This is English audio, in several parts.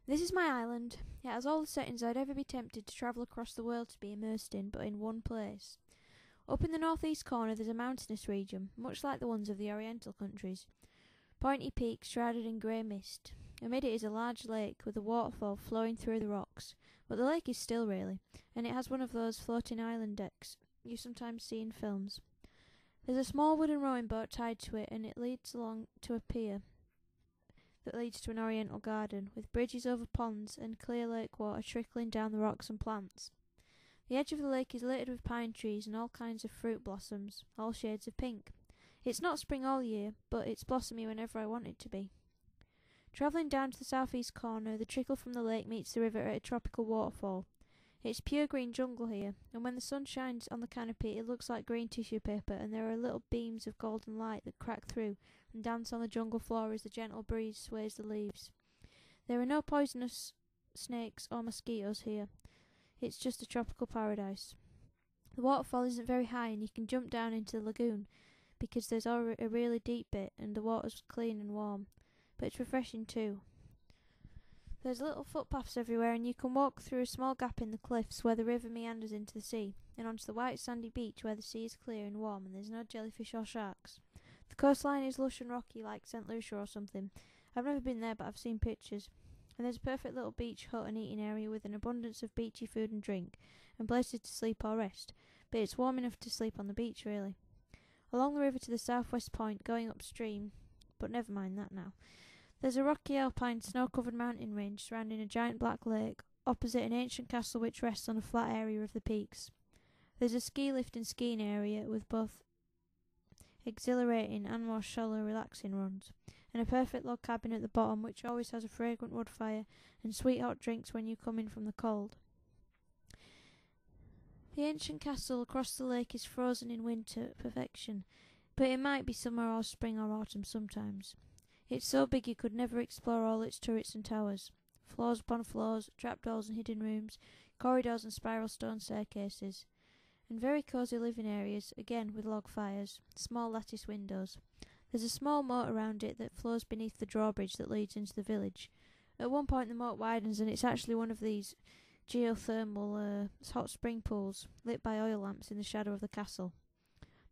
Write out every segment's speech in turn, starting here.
This is my island. It has all the settings I'd ever be tempted to travel across the world to be immersed in, but in one place. Up in the northeast corner there's a mountainous region, much like the ones of the Oriental countries. Pointy peaks shrouded in grey mist. Amid it is a large lake with a waterfall flowing through the rocks, but the lake is still really, and it has one of those floating island decks you sometimes see in films. There's a small wooden rowing boat tied to it, and it leads along to a pier that leads to an oriental garden, with bridges over ponds and clear lake water trickling down the rocks and plants. The edge of the lake is littered with pine trees and all kinds of fruit blossoms, all shades of pink. It's not spring all year, but it's blossomy whenever I want it to be. Travelling down to the southeast corner, the trickle from the lake meets the river at a tropical waterfall. It's pure green jungle here, and when the sun shines on the canopy it looks like green tissue paper, and there are little beams of golden light that crack through and dance on the jungle floor as the gentle breeze sways the leaves. There are no poisonous snakes or mosquitoes here. It's just a tropical paradise. The waterfall isn't very high and you can jump down into the lagoon because there's a really deep bit and the water's clean and warm, but it's refreshing too. There's little footpaths everywhere and you can walk through a small gap in the cliffs where the river meanders into the sea, and onto the white sandy beach where the sea is clear and warm and there's no jellyfish or sharks. The coastline is lush and rocky like St. Lucia or something. I've never been there but I've seen pictures. And there's a perfect little beach hut and eating area with an abundance of beachy food and drink, and places to sleep or rest, but it's warm enough to sleep on the beach really. Along the river to the southwest point, going upstream, but never mind that now, there's a rocky alpine snow-covered mountain range surrounding a giant black lake, opposite an ancient castle which rests on a flat area of the peaks. There's a ski lift and skiing area with both exhilarating and more shallow relaxing runs, and a perfect log cabin at the bottom which always has a fragrant wood fire and sweet hot drinks when you come in from the cold. The ancient castle across the lake is frozen in winter at perfection, but it might be summer or spring or autumn sometimes. It's so big you could never explore all its turrets and towers. Floors upon floors, trapdoors and hidden rooms, corridors and spiral stone staircases, and very cosy living areas, again with log fires, small lattice windows. There's a small moat around it that flows beneath the drawbridge that leads into the village. At one point the moat widens and it's actually one of these geothermal hot spring pools, lit by oil lamps in the shadow of the castle.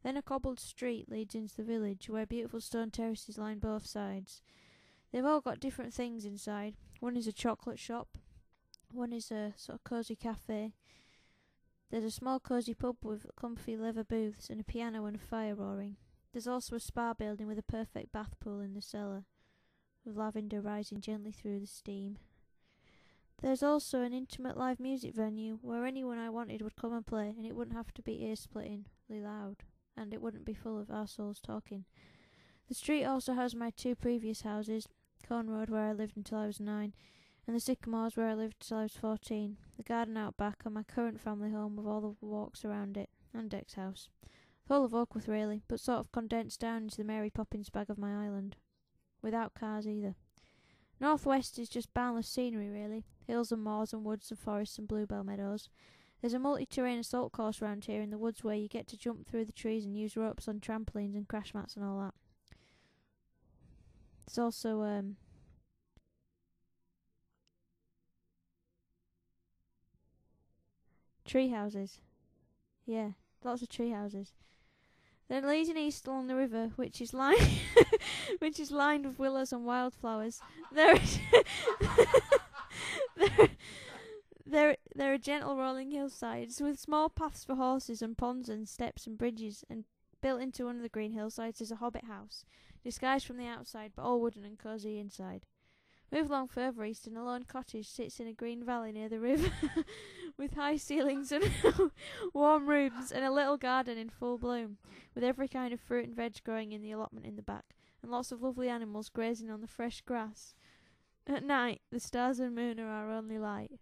Then a cobbled street leads into the village, where beautiful stone terraces line both sides. They've all got different things inside. One is a chocolate shop, one is a sort of cosy cafe. There's a small cosy pub with comfy leather booths and a piano and a fire roaring. There's also a spa building with a perfect bath pool in the cellar, with lavender rising gently through the steam. There's also an intimate live music venue where anyone I wanted would come and play, and it wouldn't have to be ear-splittingly loud, and it wouldn't be full of arseholes talking. The street also has my two previous houses, Corn Road where I lived until I was 9, and the Sycamores where I lived till I was 14, the garden out back, and my current family home with all the walks around it, and Deck's house. Full of Oakworth really, but sort of condensed down into the Mary Poppins bag of my island. Without cars either. Northwest is just boundless scenery really, hills and moors and woods and forests and bluebell meadows. There's a multi-terrain assault course round here in the woods where you get to jump through the trees and use ropes on trampolines and crash mats and all that. There's also tree houses. Yeah, lots of tree houses. Then leading east along the river, which is lined with willows and wildflowers, there are gentle rolling hillsides with small paths for horses and ponds and steps and bridges, and built into one of the green hillsides is a hobbit house, disguised from the outside but all wooden and cosy inside. Move along further east and a lone cottage sits in a green valley near the river with high ceilings and warm rooms and a little garden in full bloom, with every kind of fruit and veg growing in the allotment in the back, and lots of lovely animals grazing on the fresh grass. At night, the stars and moon are our only light.